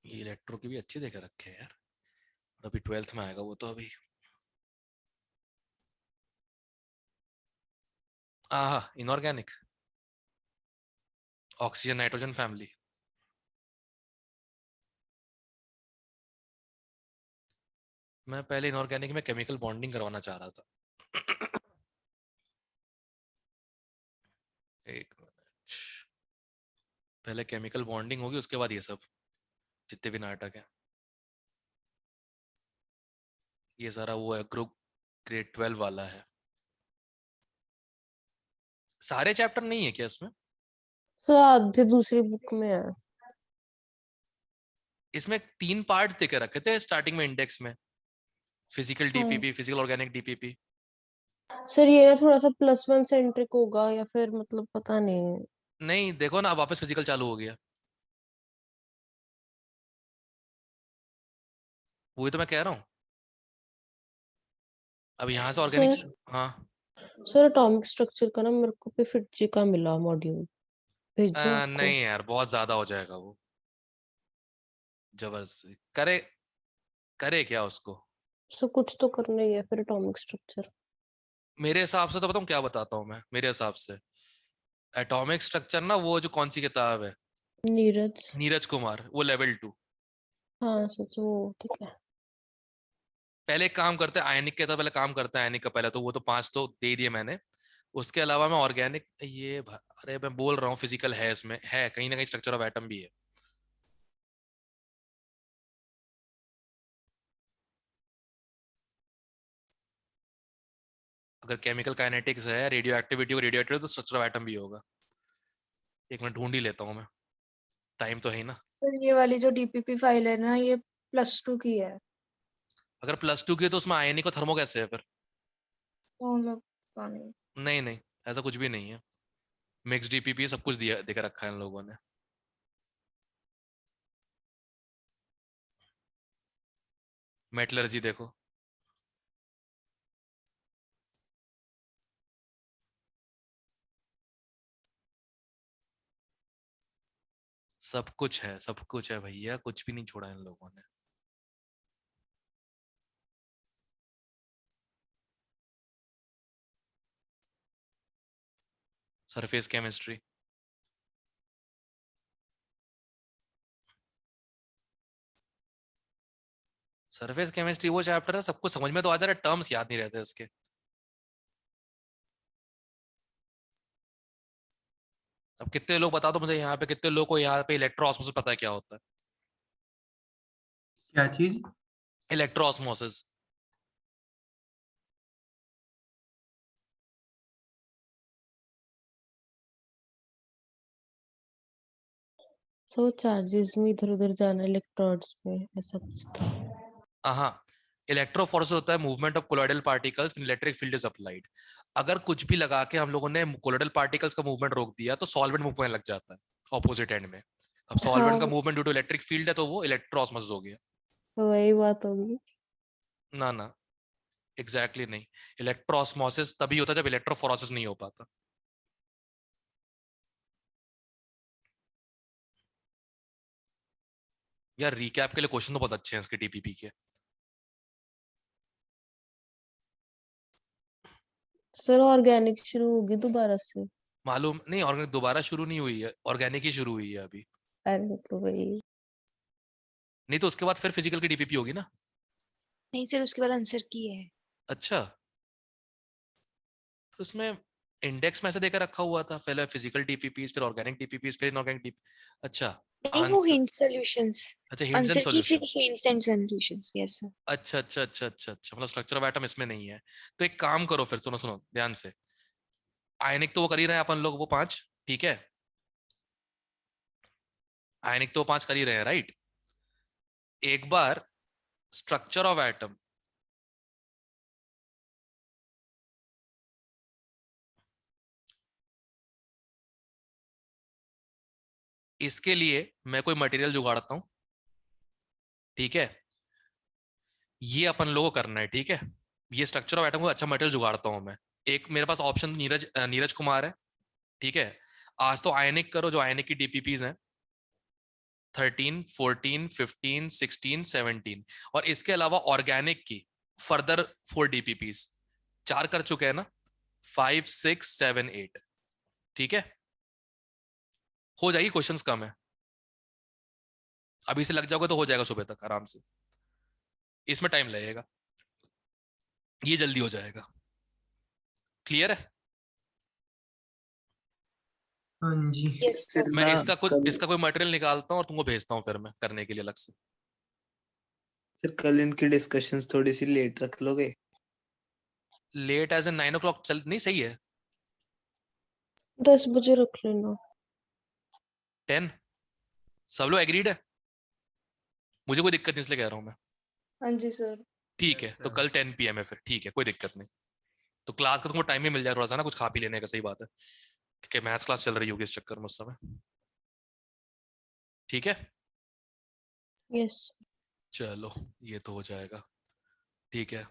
Speaker 2: ये इलेक्ट्रो की भी अच्छी देखे रखे हैं यार, और अभी 12th में आएगा वो तो अभी। Inorganic, oxygen nitrogen family. मैं पहले इनऑर्गेनिक में केमिकल बॉन्डिंग करवाना चाह रहा था। एक मिनट, पहले केमिकल बॉन्डिंग होगी, उसके बाद ये सब जितने भी नाटक है। ये सारा वो है, ग्रुप ग्रेड 12 वाला है। सारे चैप्टर नहीं है क्या इसमें?
Speaker 5: सर आधे दूसरी बुक में है।
Speaker 2: इसमें 3 पार्ट्स देके रखे थे स्टार्टिंग में इंडेक्स में, फिजिकल
Speaker 5: हाँ
Speaker 2: DPP, physical organic DPP.
Speaker 5: Sir, ये ना थोड़ा सा +1 सेंट्रिक होगा या फिर मतलब पता नहीं।
Speaker 2: नहीं देखो ना, अब वापस फिजिकल चालू हो गया, वही तो मैं कह रहा हूँ। अब यहाँ से ऑर्गेनिक,
Speaker 5: सर
Speaker 2: हाँ।
Speaker 5: सर एटॉमिक स्ट्रक्चर का ना मेरे को पे फिटजी का मिला मॉड्यूल, भेजूं आपको?
Speaker 2: नहीं यार, बहुत ज्यादा हो जाएगा वो, जबरदस्ती करे, करे क्या उसको?
Speaker 5: सर कुछ तो करना ही है फिर एटॉमिक स्ट्रक्चर।
Speaker 2: मेरे हिसाब से तो बताऊँ क्या बताता हूँ मैं, मेरे हिसाब से एटॉमिक स्ट्रक्चर ना, वो जो कौन सी किताब है,
Speaker 5: नीरज।
Speaker 2: नीरज कुमार, वो लेवल 2।
Speaker 5: हाँ सच वो ठीक है।
Speaker 2: पहले एक काम करते हैं, आयनिक के तो पहले काम करते हैं, आयनिक का पहले तो, वो तो 5 तो दे दिए मैंने। उसके अलावा मैं ऑर्गेनिक, अरे मैं बोल रहा हूँ फिजिकल है, इसमें है कहीं ना कहीं स्ट्रक्चर ऑफ एटम भी है। अगर केमिकल काइनेटिक्स है, रेडियो एक्टिविटी को रेडियो, तो स्ट्रक्चर ऑफ एटम भी होगा। एक मिनट ढूंढ ही लेता हूँ मैं, टाइम तो है ही ना।
Speaker 6: सर ये वाली जो डीपीपी फाइल है ना, ये +2 की है।
Speaker 2: अगर +2 की है तो उसमें आयनिक और थर्मो कैसे है फिर?
Speaker 6: तो मतलब पता नहीं।
Speaker 2: नहीं नहीं, ऐसा कुछ भी नहीं है, मिक्स डीपीपी सब कुछ दिया देकर रखा है इन लोगों ने। मेटलर्जी देखो, सब कुछ है, सब कुछ है भैया, कुछ भी नहीं छोड़ा इन लोगों ने। सरफेस केमिस्ट्री, सरफेस केमिस्ट्री वो चैप्टर है, सब कुछ समझ में तो आ जा रहा है, टर्म्स याद नहीं रहते इसके। अब कितने लोग बता दो मुझे यहाँ पे, कितने लोग को यहाँ पे इलेक्ट्रो ऑस्मोसिस पता है क्या होता है?
Speaker 3: क्या चीज?
Speaker 2: इलेक्ट्रोऑस्मोसिस।
Speaker 5: सो चार्जेस में इधर उधर जाना इलेक्ट्रोड्स में, ऐसा कुछ था।
Speaker 2: हाँ, इलेक्ट्रोफोरेसिस होता है movement of colloidal particles in electric field is applied. अगर कुछ भी लगा के हम लोगों ने कोलॉइडल पार्टिकल्स का मूवमेंट रोक दिया तो सॉल्वेंट मूव करने लग जाता है ऑपोजिट एंड में। अब सॉल्वेंट का
Speaker 5: हाँ,
Speaker 2: movement due to electric field है तो वो इलेक्ट्रोऑस्मोसिस हो गया।
Speaker 5: वही बात होगी।
Speaker 2: ना एग्जैक्टली नहीं। इलेक्ट्रोऑस्मोसिस तभी होता है जब इलेक्ट्रोफोरेसिस नहीं हो पाता। यार रिकैप के लिए क्वेश्चन तो बहुत अच्छे हैं इसके टीपीपी के।
Speaker 5: सर ऑर्गेनिक शुरू होगी दोबारा से।
Speaker 2: मालूम नहीं, ऑर्गेनिक दोबारा शुरू नहीं हुई है, ऑर्गेनिक ही शुरू हुई है अभी।
Speaker 5: अरे तो वही।
Speaker 2: नहीं तो उसके बाद फिर फिजिकल की डीपीपी होगी ना।
Speaker 7: नहीं सर, उसके बाद आंसर की है।
Speaker 2: अच्छा, तो इसमें इंडेक्स में ऐसे देकर रखा हुआ था, पहले फिजिकल डीपीपीज, फिर ऑर्गेनिक डीपीपीज, फिर इनऑर्गेनिक डीपी। अच्छा
Speaker 7: नहीं, वो
Speaker 2: आंसर,
Speaker 7: हिंट सॉल्यूशंस।
Speaker 2: अच्छा हिंट्स एंड
Speaker 7: आंसर की फिर
Speaker 2: solution.
Speaker 7: Hints and solutions. Yes sir.
Speaker 2: अच्छा, मतलब स्ट्रक्चर ऑफ एटम इसमें नहीं है। तो एक काम करो फिर, सुनो सुनो ध्यान से। आयनिक तो वो कर ही रहे हैं अपन लोग, वो 5, ठीक है। आयनिक तो वो 5 कर ही रहे हैं, राइट। एक बार स्ट्रक्चर ऑफ एटम, इसके लिए मैं कोई मटेरियल जुगाड़ता हूं, ठीक है। ये अपन लोगों को करना है, ठीक है। ये स्ट्रक्चर ऑफ एटम को अच्छा मटेरियल जुगाड़ता हूं मैं। एक मेरे पास ऑप्शन नीरज कुमार है, ठीक है। आज तो आयनिक करो, जो आयनिक की डीपीपीज हैं 13, 14, 15, 16, 17, और इसके अलावा ऑर्गेनिक की फर्दर 4 डीपीपीज। 4 कर चुके हैं ना, 5, 6, 7, 8, ठीक है। हो जाएगी, क्वेश्चंस कम है। अभी से लग जाओगे तो हो जाएगा सुबह तक आराम से। इसमें टाइम लगेगा, ये जल्दी हो जाएगा। क्लियर है।
Speaker 3: हाँ जी।
Speaker 7: यस
Speaker 4: फिर
Speaker 7: सर।
Speaker 2: मैं
Speaker 4: ना कल
Speaker 2: इसका कोई मटेरियल निकालता हूँ और तुमको भेजता हूँ फिर मैं करने के लिए अलग से।
Speaker 4: सर कल इनकी डिस्कशंस थोड़ी सी लेट रख लोगे?
Speaker 2: लेट एज ए 9 o'clock चल नहीं सही है।
Speaker 5: 10 बजे रख लेना।
Speaker 2: 10, सब लोग एग्रीड है, मुझे कोई दिक्कत नहीं इसलिए कह रहा हूँ मैं।
Speaker 6: हाँ जी सर।
Speaker 2: ठीक है, तो कल 10 PM है फिर, ठीक है, कोई दिक्कत नहीं। तो क्लास का तुमको टाइम ही मिल जाए थोड़ा सा ना, कुछ खा पी लेने का, सही बात है, क्योंकि मैथ्स क्लास चल रही होगी इस चक्कर में उस समय। ठीक है,
Speaker 5: यस।
Speaker 2: चलो ये तो हो जाएगा, ठीक है।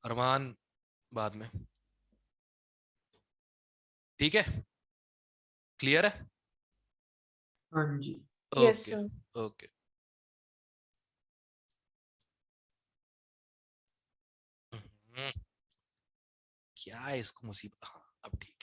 Speaker 2: अरमान बाद में, ठीक है, क्लियर है।
Speaker 3: हाँ जी।
Speaker 6: Yes
Speaker 2: okay
Speaker 6: sir.
Speaker 2: ओके। क्या है इसको मुसीबत, हाँ अब ठीक।